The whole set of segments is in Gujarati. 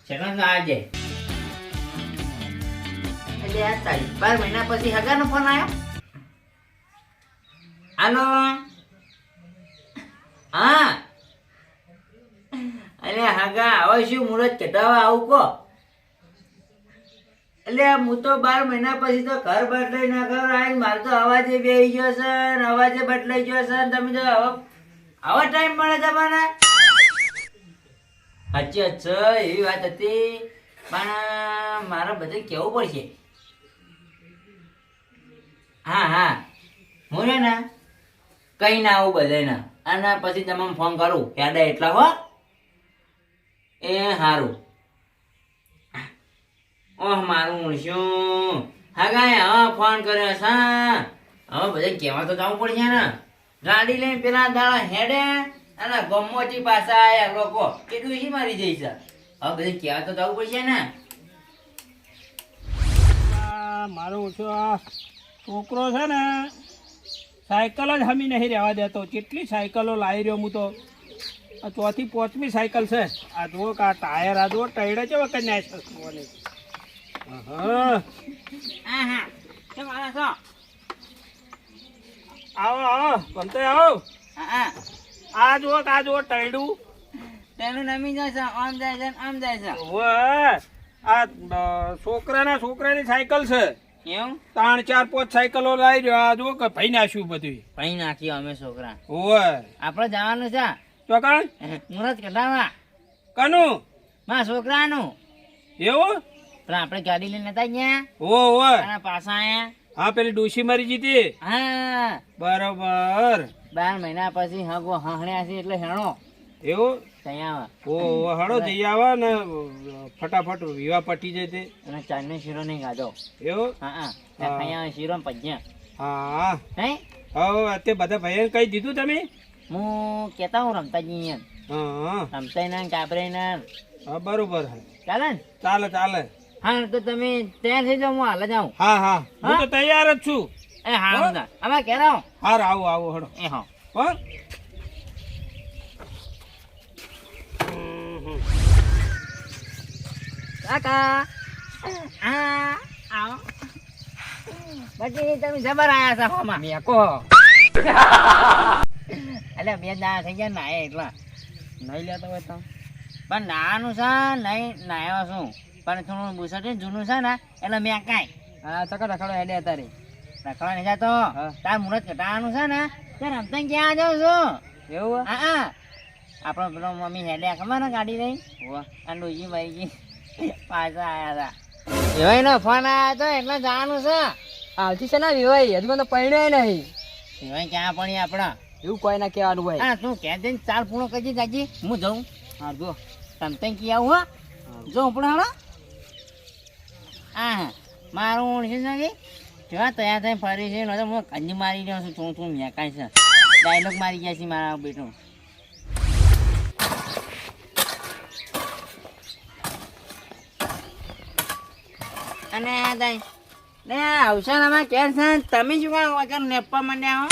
ચલો ના આજે એટલે આ તારી 12 મહિના પછી હગાનો ફોન આવ્યો. હાલો હા અરે હગા હવે શું મુહૂર્ત કઢાવા આવું કો. એટલે હું તો 12 મહિના પછી તો ઘર બદલાઈ ના ઘર આવી મારે તો અવાજે બેસી ગયો છે ને અવાજે બદલાઈ ગયો છે ને તમે તો હવે આવા ટાઈમ મળે તમને. સાચી અચ્છા એવી વાત હતી પણ મારે બધે કેવું પડશે. હા હા હું ને કઈ ના આવું બધે ના અને પછી તમને ફોન કરું યાદ એટલા હો. એ સારું. ઓહ મારું શું હા ગાય હવે ફોન કર્યો છે હવે બધે કહેવા તો જવું પડશે ને. ગાડી લઈને પેલા દાડા હેડે અને ગમોથી પાછા આયા લોકો કે ડૂસી મારી જઈશ. હવે બધે કહેવા તો જવું પડશે ને. મારો છોકરો છે ને સાયકલ જ હમી નહીં રહેવા દેતો. કેટલી સાયકલો લાવી રહ્યો હું તો. આ ચોથી પાંચમી સાયકલ છે. આ જુઓ કે આ ટાયર આ જુઓ ટૈડે છે વખત નાય. આવો આવો બનતો આવો. આ જુઓ કે આ જુઓ ટૈડું તેનું નમી જશે આમ જાય છે આમ જાય છે. આ છોકરાની સાયકલ છે. એવું 3 4 5 સાયકલો લાવી રહ્યો. આ જુઓ કે ભાઈ નાખ્યું બધું. ભાઈ નાખ્યું અમે છોકરા. ઓવે આપણે જવાનું છે ચોકણ મુહૂર્ત કઢાવા. કનું મારા છોકરાનું. એવું પણ આપણે ગાડી લઈને નતા ગયા ઓવે અને પાછા આયા. હા પેલી ડોશી મરી જીતી. હા બરોબર 12 મહિના પછી હગો હણ્યા છે એટલે હેણો એવું ત્યાં ઓ હળો જઈ આવા ને ફટાફટ વિવાહ પટી જાય તે. અને ચાંદનો શીરો નહીં ગાધો. એવું હા હા અહીંયા શીરો ને પજ્યા હા હે. હવે અત્યારે બધા ભાઈ કઈ દીધું તમે. હું કેતા હું રમતા જઈએ હા રમતા ને કાબરે ને. હા બરોબર ચાલે ને. ચાલે ચાલે. હા તો તમે તૈયાર થઈ જાઓ હું હાલ જાઉં. હા હા હું તો તૈયાર જ છું. એ હા અમે કેરા હાર આવો આવો હળો. એ હા હો કાકા હા આવો. પછી તમે જબર આયા છો હોમાં મેકો. એટલે 2 દાડા થઈ ગયા નાય એટલા નહીં લેતો હોય તો. પણ નાનું છે નહીં નાયો છું પણ થોડું બુસટ જૂનું છે ને એટલે મેં કાંઈ હા ચકો રખડો હેડે અત્યારે રખડવા નહીં જતો. તાર મુહૂર્ત કટાવાનું છે ને ત્યારે રમતા ક્યાં જાઉં છું. એવું હા હા આપણો પેલો મમ્મી હેડે ખબર ને ગાડી લઈ અને ડોજી ભાઈ પાછા આયા હતા. વિવાય નો ફોન આવ્યો હતો એટલે જવાનું છે. આવતી છે ને વિવાય હજુ મને પરણ્યો નહીં. વિવાય ક્યાં પણ આપણા એવું કોઈ ના કહેવાનું હોય. હા તું કહે દે ચાલ પૂરો કરજે જાજી હું જાઉં. હા જો તમે કી આવું હા જો આપણે હાલો. હા મારું ઓળખી છે જો તૈયાર થઈ ફરી છે નતો હું કંજી મારી રહ્યો છું. તું મેકાય છે ડાયલોગ મારી ગયા છે મારા બેટો. અને અવસર અમે કે છે તમે શું વગર નેપા માંડ્યા હો.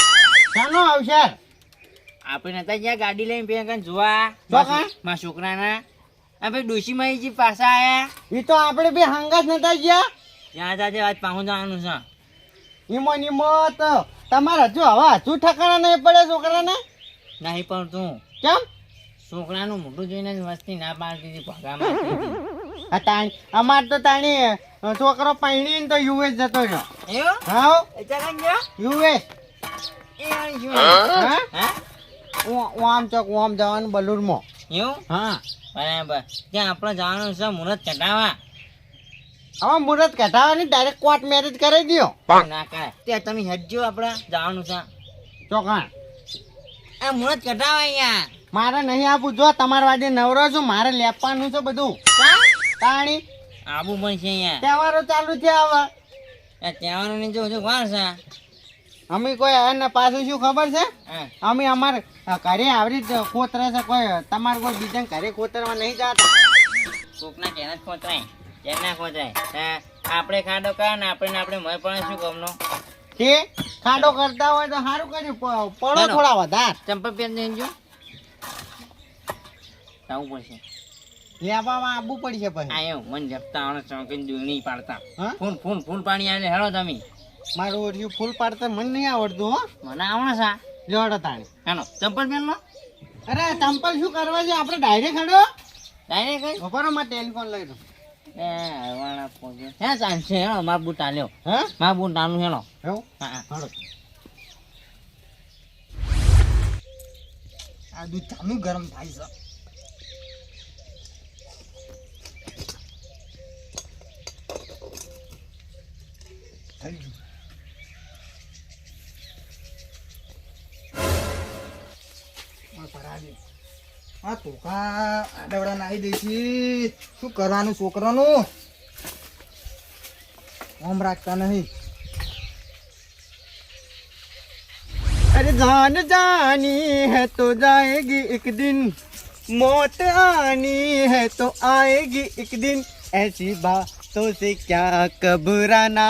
શાનો અવસર આપણે નતા જ્યાં ગાડી લઈને બે જોવા મારા છોકરાના આપણે ડોશી મારી પાછા આયા. એ તો આપણે બે હંગાત નતા ગયા. ત્યાં જાજે આજ પાછું જવાનું છે. ઈમો તો તમારે હજુ હવે હજુ ઠકાણા નહીં પડે છોકરાને. નહીં પણ તું કેમ છોકરાનું મોઢું જોઈને જ વસ્તી ના પાડતી હતી ભગા મારતી. અમાર તો તાણી છોકરો પૈણીને તો યુએસ જતો રહ્યો. એવું હા ચાલ ગયો યુએસ. હા આમ ચોક આમ જવાનું બલુરમાં. એવું હા બરાબર ત્યાં આપણે જવાનું છે મુહૂર્ત કઢાવા. હવે મુહૂર્ત કઢાવવાની ડાયરેક્ટ કોર્ટ મેરેજ કરી દો. ના કાંઈ ત્યાં તમે હજજો આપણે જવાનું છે ચોકણ આ મુહૂર્ત કઢાવા અહીંયા. મારે નહીં આપું જો તમારા વાજે નવરો છું. મારે લેપવાનું છે બધું. તાણી આબુ પણ છે અહીંયા તહેવારો ચાલુ છે હવે. તહેવારો ની જો વાર છે. અમે કોઈ એને પાછું શું ખબર છે હા અમે અમારે ઘરે આવરી જ ખોતરે છે. કોઈ તમારે કોઈ બીજા ઘરે ખોતરવા નહીં જતા. કોકના કેના જ ખોતરાય કેના ખોતરાય. આપણે ખાડો કર ને આપણે મય પણ શું ગમનો તે ખાડો કરતા હોય તો સારું કર્યું. પડો થોડા વધારે ચંપલ પહેર દેજો જવું પડશે. લેવામાં આવવું પડશે પછી આયો મન જપતા આવડે ચોકીને દૂર નહીં પાડતા હા ફૂલ પાણી આલે હેળો તમે મારું ઓરિયું ફૂલ પાડતા મને નહીં આવડતું હો મને આવડે સા જોડો તાણી હેલો ચંપલ પહેરલો અરે ચંપલ શું કરવા છે આપણે ડાયરેક્ટ હડો ડાયરેક્ટ કઈ બપોરો માં ટેલિફોન લઈ દઉં એ હરવાણા પહોંચે હે ચાલશે હેળો માર બૂટ આલ્યો હા માર બૂટ આલું હેળો એવું હા હડો આ દૂધ ચાલુ ગરમ થાય છે થઈ ગયું હા તો આડવડા નાહી દઈશી શું કરવાનું છોકરાનું ઓમ રાખતા નહીં अरे जान जानी है तो जाएगी एक दिन मौत आनी है तो आएगी एक दिन ऐसी बातों से क्या घबराना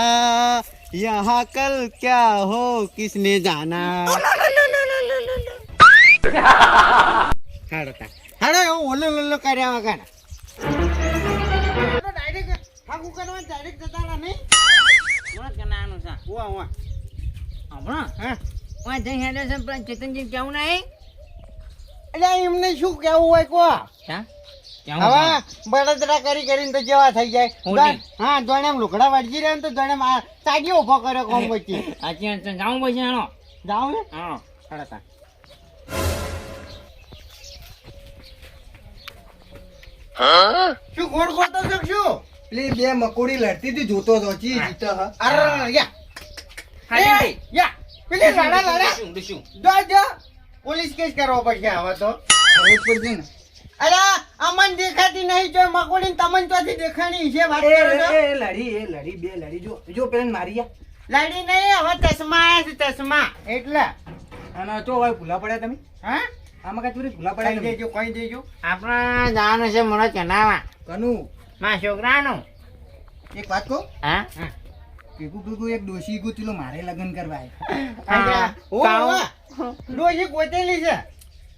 यहाँ कल क्या हो किसने जाना હાડો એવું ઓલો લોલો કર્યા વગર ડાયરેક્ટ હાકુ કરવા ડાયરેક્ટ જતા રહ્યા નહીં મોરત કનાનું સા ઉવા ઉવા હમણાં હા ઓય જઈ હેડે છે પણ ચેતનજી કેવું નહીં એટલે એમને શું કેવું હોય કો હા હવે બળતરા કરી કરીને તો જેવા થઈ જાય હોડી. હા જોણે એમ લુકડા વળગી રહ્યા ને તો જોણે તાગીઓ ઉભો કર્યો કોમ વચ્ચે સાચી વાત છે જાઉં પછી હેળો જાવ ને હા ખડતા શું ગોળ ગોળતો છો કે શું પેલી બે મકોડી લડતી હતી જોતો તો ચી જીતો હ અરે યા હા એ, યા પેલી લડા શું જો પોલીસ કેસ કરવો પડશે હવે તો ખબર પડશે ને અરે અમન દેખાતી નહીં જો મકોડી તમન ચોથી દેખાણી છે વાત કરો છો એ લડી બે લડી જો પેલા મારી લડી નહીં હવે ચશ્મા આયા છે ચશ્મા એટલે અને ચો ભાઈ ભૂલા પડ્યા તમે હા આમાં કઈ ચોરી ભૂલા કઈ પડ્યા તમે? દેજો કઈ દેજો આપણા જવાનું છે મને કનાવા કનું માં છોકરાનું એક વાત કહું હા ભેગું એક ડોશી ગુચલો મારે લગ્ન કરવા હા, કાઉ. ડોશી ગોતેલી છે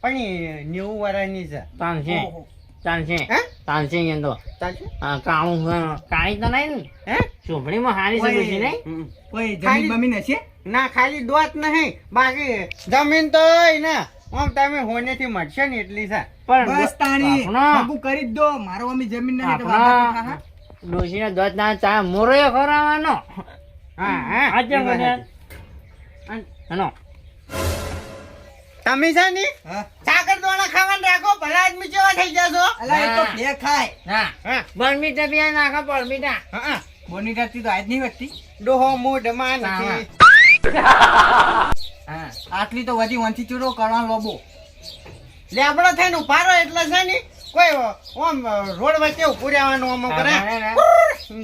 પણ એ 90 વર્ષની છે ચાલશે ઓહો. ચાલશે હે ચાલશે એમ તો ચાલશે હા કાળું કાળી તો નહીં ને હે ચોપડીમાં હારી છે ડોશી નહીં કોઈ ખાલી- જમીન બમીન હશે ના ખાલી દોત નહીં બાકી જમીન તો હોય ને આમ તમે હોનેથી મળશે ને એટલી છે પણ બસ તાણી આપણો- ભેગું કરી જ દો મારો અમે જમીન ના આપણો ડોશીને દોત ના ચા મોરોયો ખવડાવવાનો હા હા આજે એ વાત મને સાચી. હનો તમે છે ને હા સાકર દોણા ખાવાનું રાખો ભલા આદમી કેવા થઈ જશો અલા એ તો બે ખાય હા હા બળમીઠા પીયા નાખો બળમીઠા હા બોનીટાથી તો આજ નહીં વધતી ડોહો મૂઢ માં સાવા. નથી હા આટલી તો વધી વંથી ચૂડો કરવાનો લોબો લેબડો થઈને ઉભારો એટલે છે ને કોઈ આમ રોડ વચ્ચે ઉભું રહેવાનું આમ કરે એમ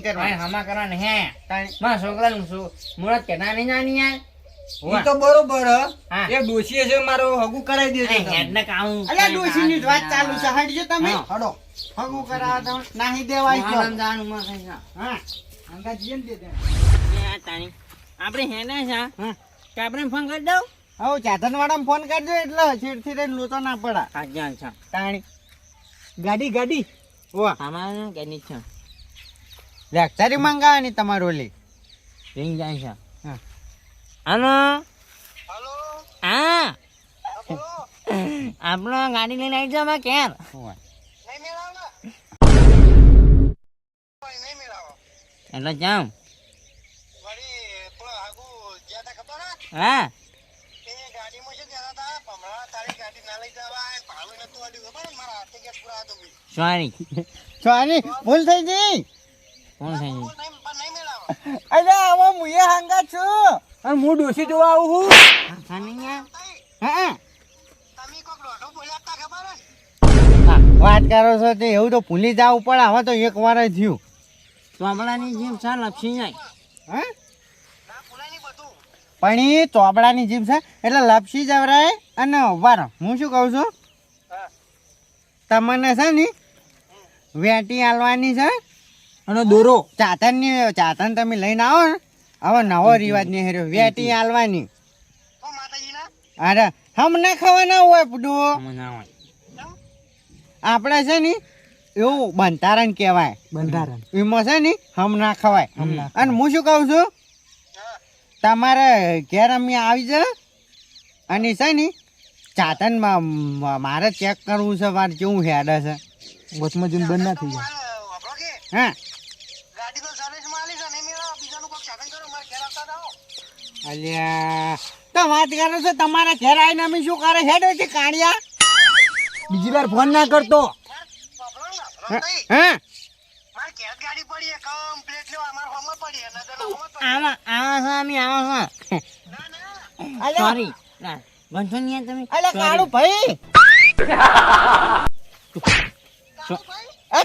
કરવાનું. ભાઈ હમા કરવાનું હે તાણી. મારા છોકરાનું શું મુરત કેના નહીં જાણી યાર ઈ તો બરોબર હ હા. એ ડોશીએ છે મારો હગું કરાવી દેજો તમે. હેડ ને કામ અલ્યા ડોશીની જ વાત ચાલુ છે હટજો તમે હા. હડો હગું કરાવો તો નાહી દેવાય છો જાનું માં કઈ ના હા અંગા જીએ ને દે દે એ તાણી આપણે હેને છે હા કે આપણે ફોન કરી દઉં હવે ચાતન વાળાને ફોન કરજો એટલે છેડથી રહીને લોચો ના પડા હા છે તાણી ગાડી ગાડી વાહ અમારે કેની છે લેક્ચરી મંગાવવાની તમારું ઓલી રિંગ જાય છે હા. હલો હા આપણો ગાડી લઈને આવી જાવ કેર વાહ. એટલે જાઉં હા સોરી સોની ભૂલ થઈ ગઈ કોણ થઈ ગયું અલ્યા હવે મુએ હાંગા છું અને હું ડોશી જોવા આવું છું હા વાત કરો છો તે એવું તો ભૂલી જવું પડે હવે તો એક વાર જ થયું ચોપડાની જેમ છે લપસી જાય હા પણ એ ચોપડાની જીભ છે એટલે લપસી જવરાય અને વારો હું શું કહું છું તમને છે ને વેટી આલવાની છે અને દોરો ચાતન તમે લઈને આવો ને હવે નવો રિવાજ નહીં હેર્યો વેટી આલવાની અરે હમ ના ખાવાના હોય પૂડું મને ના હોય આપણે છે ને એવું બંધારણ કહેવાય. બંધારણ એમાં છે ને હમ ના ખવાય. હમ ના અને હું શું કહું છું, તમારે ઘેર અમે આવી છે અને છે ને ચાતનમાં મારે ચેક કરવું છે મારે કેવું હેડે છે. વચમાં જઈને બંધ ના થઈ જાય. હા અલ્યા તો વાત કરો છો, તમારા ઘેર આવીને અમે શું કરે હેડે છે કાળિયા? બીજી વાર ફોન ના કરતો. હા આવા આવા છો અમે આવા છો અલ્યા સોરી બનશો ને યાર તમે અલ્યા કાળુ ભાઈ,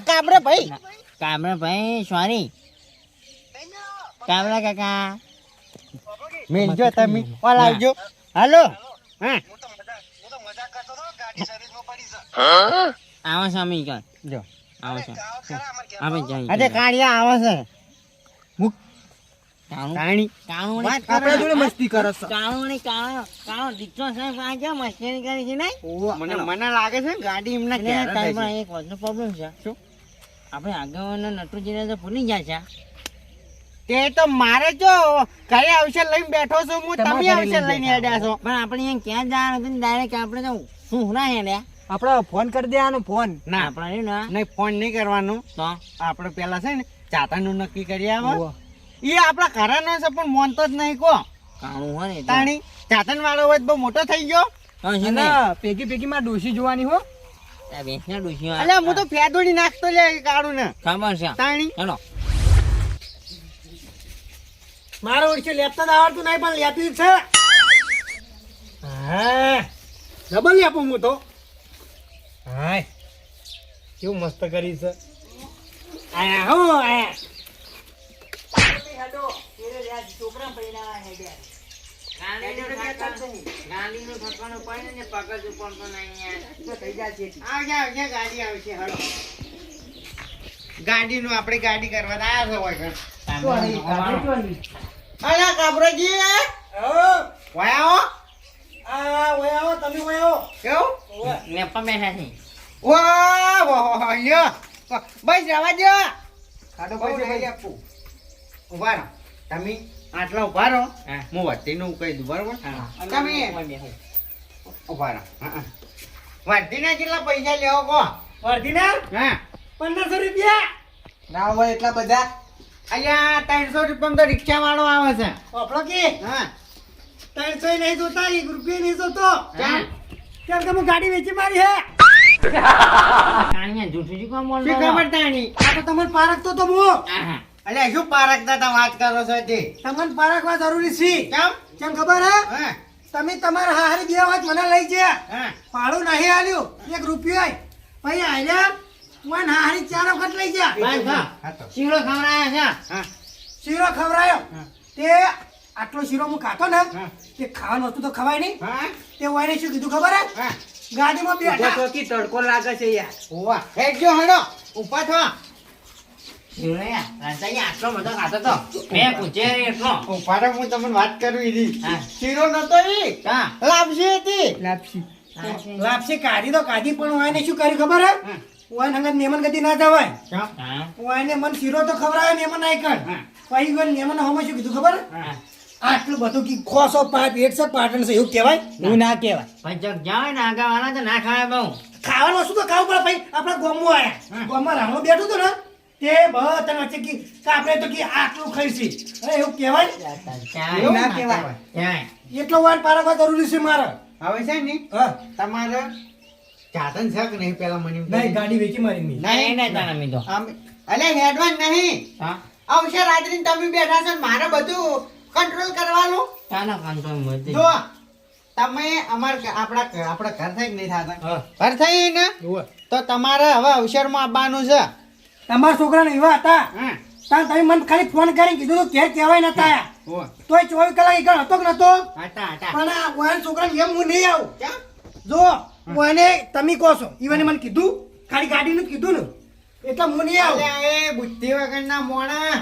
કાબરે ભાઈ, કાબરા ભાઈ સોરી કાબરા કાકા મેલજો તમે ઓલ આવજો. હાલો હા આવો છો અમે કર જો આવો છો આપણે જઈએ અરે કાળિયા આવે છે. કાણું કાણી કાણું વાત આપણા જોડે મસ્તી કરે છે. કાણું કાણો દીકરો સાહેબ આ ક્યાં મસ્તી કરી છે નહીં મને મને લાગે છે ને ગાડી એમના એટલે ઘેર જ ટાઈમમાં હશે. એક વસ્તુનો પ્રોબ્લેમ છે શું આપણે આગળના નટુજીને તો ભૂલી ગયા છે તે તો મારે જો ઘરે આવશે લઈને બેઠો છું હું, તમારા તમે ઘરે આવશે લઈને લઈને હેડ્યા છો. પણ આપણે અહીંયા ક્યાં જવાનું હતું ડાયરેક્ટ આપણે તો શું ના હેડ્યા આપણે ફોન કરી દેવાનો ફોન. ના આપણે રહ્યું ને નહીં ફોન નહીં કરવાનું. તો આપણે પેલા છે ને ચાતાનું નક્કી કરી આવે. ઉવ્વ. એ આપણા ઘરનો છે પણ મોનતો જ નહીં કો કાણું હોય ને તાણી ચાતન વાળો હોય તો બહુ મોટો થઈ ગયો. અને ભેગી ભેગી માં ડોશી જોવાની હો. બેસના ડૂસ્યો અલ્યા હું તો ફેદોડી નાખતો લે કાળું ને ખબર છે તાણી. હેલો મારો ઓળખી લેપતા જ આવડતું નહીં પણ લેતી જ છે. હા ડબલ લેપું હું તો. હાય કેવું મસ્ત કરી છે. આયા હો આયા. ગાંધીનું ઠકાણું પડે ને પગ જ ઉપડતો નહીં આવજે આવજે ગાડી આવશે હળો. ગાડીનું આપણે ગાડી કરવા આવ્યા છે હોય. અલ્યા કાબરાજી વાયા આ ઓય આવો તમે ઓય આવો. કેવું મેપા બેઠા છે વાહ વાહ લ્યો બસ જવા દો. ખાડો બહુ પૈસે નહીં આપું. ઉભા રહો તમે આટલા ઉભા રહો. હા. હું વટીનું કહી દઉં બરોબર. તમે ઉભા રહો. વટીના કેટલા પૈસા લેવો કહો. વર્ધીના હા 1500 રૂપિયા. ના હોય એટલા બધા. અહીંયા 300 રૂપિયામાં તો રિક્ષા વાળો આવે છે. ઓપડો કે હા 300 નહીં જોતા 1 રૂપિયા નહીં જોતો. ચાલ. કેમ કે હું ગાડી વેચી મારી હે. કાણિયા જૂઠું જી કોમ બોલ શી ખબર તાણી? આ તો તમને પારખતો તો હું. અલ્યા શું પારખતા તા વાત કરો છો તે? તમને પારખવા જરૂરી છે. કેમ? કેમ ખબર હે હા તમે તમારા હારી બે વાત મને લઈ ગયા. હા ભાડું નહીં આલ્યું 1 રૂપિયો પછી આલ્યા મને હારી 4 વખત લઈ ગયા. બસ હા હા તો. શીરો ખવડાયા છે હા શીરો ખવડાયો. હા. તે આટલો શીરો હું ખાતો ને હા. તે ખાવાનું હતું તો ખવાય નહીં. હા તે વાયને શું કીધું ખબર હે હા ગાડીમાં બેઠા તડકો લાગે છે યાર. ઓવા હેડજો હેડો ઊભા થો. શીરો યાર રાજાઈ આટલો બધો ખાતો તો મેં પૂછે એટલો ઊભા રહો, હું તમને વાત કરું ઈરી. હા. શીરો નતો ઈ હા લાપસી હતી. લાપસી. લાપસી કાઢી તો કાઢી પણ વાયને શું કર્યું ખબર હે હા. વાયને હંગત નેમન ગતિ ના જવાય. કેમ? હા વાયને મન શીરો તો ખવડાયો નેમન નહીં કર. હા. પછી ગયો નેમન હોમાં શું કીધું ખબર હે? હા. આટલું બધું કી ખોસો પાટ એકસો પાટણ છે એવું કહેવાય એવું ના કહેવાય. પણ જગ જાવ ને આગળ વાળા તો ના ખાવે બહુ ખાવાનું શું તો ખાવું પડે ભાઈ આપણા ગોમમાં આયા હા. ગોમમાં રામો બેઠું હતું ને તે બધા વચ્ચે કી કે આપણે તો કી આટલું ખાઈશી અરે એવું કહેવાય ચાય ના કહેવાય. ચાય એટલો વાર પારખવા જરૂરી છે મારે. હવે છે ને હા તમારે ચાતન છે કે નહીં પેલા મને એમ નહીં કહી. ગાડી વેચી મારી મેં. નહીં નહીં તારા મી તો અલ્યા હેડવાન નહીં હા આવશે રાત્રિ તમે બેઠા છો ને મારે બધું કંટ્રોલ કરવાનું. ચાલો કંટ્રોલ મત જો તમે આપણા ઘર થઈ નહીં થતા હા ઘર થઈ ને જુઓ. તો તમારે હવે અવસરમાં આવવાનું છે. તમારા છોકરાને એવા હતા હા તાર તમે મને ખાલી ફોન કરીને કીધું તો ઘેર કહેવાય નતા આયા. ઓ તોય 24 કલાક એકણ હતો કે નતો હતા હતા પણ આ વાયન છોકરાને એમ હું નહીં આવું. કેમ? જો મને તમે કહો છો ઈવને મને કીધું ખાલી ગાડીનું જ કીધું ને એટલે હું નહીં આવું. અલ્યા એ બુદ્ધિ વગરના મોણા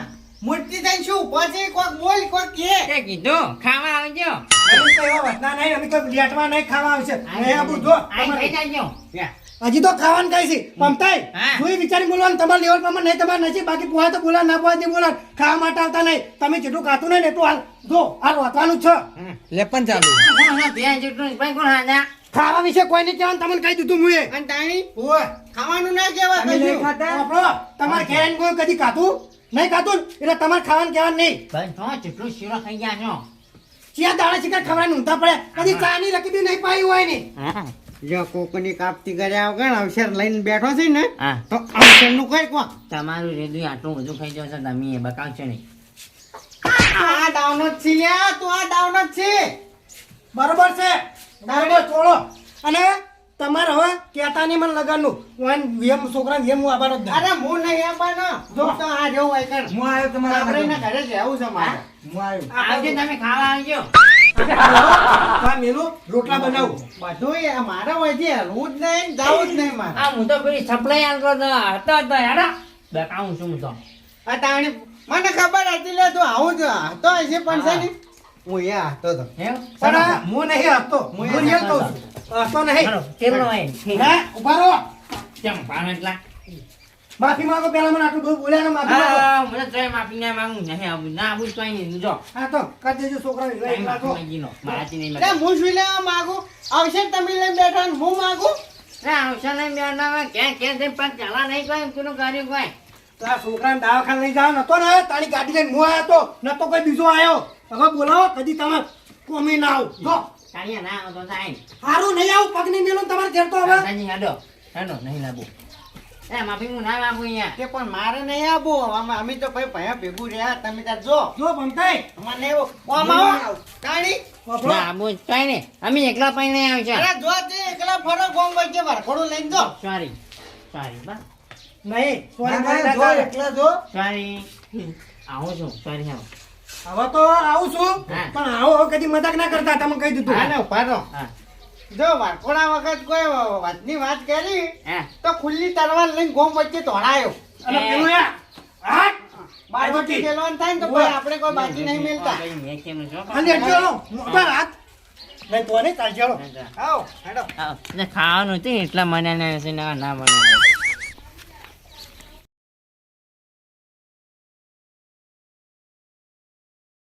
મૂર્તિ થઈને શું પછી કોક બોલ કોક કે તે કીધું ખાવા આવજો અમે તો એવા વતના નહીં અમે કોઈ લેટવા નહીં ખાવા આવશે નહીં આવું જો આઈ ખાઈ જાજો હજી તો ખાવાનું કઈ છે પમતાઈ હા. જોઈ વિચારી બોલવાનું તમારા લેવલ પ્રમાણે નહીં તમારે નસીબ બાકી પોહા તો બોલા ના પોહા તે બોલા ખાવા માટે આવતા નહીં તમે જેટલું ખાતું નહીં ને એટલું હાલ જો હાલ વાંચવાનું જ છે લે પણ ચાલુ ત્યાં જેટલું ભાઈ કોણ હાજા ખાવા વિશે કોઈ નહીં કહેવાનું તમને કહી દીધું મુએ અને તાણી ઓય ખાવાનું ના કહેવાય તમે નહીં કશું. ખાતા આપણો તમારે ઘેર આવીને કોઈ કદી ખાતું નહીં ખાતું ને? એટલે તમારે ખાવાનું કહેવાનું નહીં ભાઈ તો જેટલું શીરો ખાઈ ગયા છો ચિયા દાડા શિકાર ખવડાવીને ઊંધા પડે કદી ચા ની લકી નહીં પાઈ હોય ને હા જો કોકની કાપતી કર્યા વગર અવસર લઈને બેઠો છે ને હા તો અવસરનું કઈ કોણ તમારું રેદું આટલું બધું ખાઈ જશે તમે એ બકાવશો નહીં આ ડાઉનો જ છે લ્યા, તું આ ડાઉનો જ છે બરોબર છે બરોબર છોડો અને તમારે હવે કહેતા નહીં મને લગાડનું હું વેમ છોકરા વેમ હું આવવાનો જ નહીં. અરે હું નહીં આવવાનો જો. હું તો આ જેવું હોય કણ. હું આવ્યો તમારા આપણે એના ઘરે જ રહેવું છે મારે હું આવ્યો આવજો તમે ખાવા આવજો આ મેલું રોટલા બનાવું બધું એ મારે હોય છે હું જ નહીં જાવું જ નહીં મારે આ હું તો પેલી સપ્લાય આલતો હતો યાર બકાવું છું હું તો આ તાણી મને ખબર હતી લે તું આવું જ હતો હશે પણ છે ને હું એ હતો તો એમ પણ આ હું નહીં હતો હું રિયલ કહું છું હતો નહીં હાલો, કેટલો હોય હે ઉભા રહો કેમ પાણ એટલા માફી માંગો પેલા મને આટલું બધું બોલ્યા ને માફી માંગો હા મને તો માફી ના માંગુ નહીં આવું ના આવું તો નહીં જો હા તો કરી દેજો છોકરા એકલા તો મારાથી નહીં એટલે હું શું લેવા માંગુ આવશે તમે લઈને બેઠા ને હું માંગુ આવશે નહીં બેના ક્યાં ક્યાં જઈને પણ ચાલા નહીં કોઈ પેલું કર્યું કોઈ તો આ છોકરાને દવાખાને લઈ જાવ નતો ને તારી ગાડી લઈને હું આવ્યો તો નતો કોઈ બીજો આવ્યો હવે બોલાવો કદી તમે કોમી ના આવ જો કાળિયા ના આવો તો થાય સારું નહીં આવું પગ નહીં મેલું તમારે ઘેર તો હવે રાજાજી હેડો હેડો નહીં લાવું એ માફી હું ના માગું અહીંયા તે પણ મારે નહીં આવું અમે તો ભાઈ ભયા ભેગું રહ્યા તમે ત્યાં જો જો ભમતાઈ મને એવું આમાં આવો તાણી વાપરો. ના આવું કઈ નહીં અમે એકલા પાઈ નહીં આવી છે અરે જો તે એકલા ફરો ગોમ વચ્ચે વરખોડું લઈને જો સોરી સોરી બસ નહીં સોરી ના, ના, ના જો ચાલે. એકલા જો સોરી આવું છું સોરી આવો હવે તો આવું છું હા. પણ આવો હવે કદી મજાક ના કરતા તમે કહી દીધું હા ને ઉભા રહો હા જો વરખોડા વખત કોઈ વાતની વાત કરી હા તો ખુલ્લી તલવાર લઈને ગોમ વચ્ચે ધોળાયો અને પેલું યા હાટ બાજુથી ગેલવાન થાય ને તો ભાઈ આપણે કોઈ બાજી નહીં મેલતા મેં કેમ છો ખાલી અડજો લો ઉપર હાથ નહીં તો નહીં ચાલજો લો આવો હેડો ખાવાનું હતું એટલા મને ના મને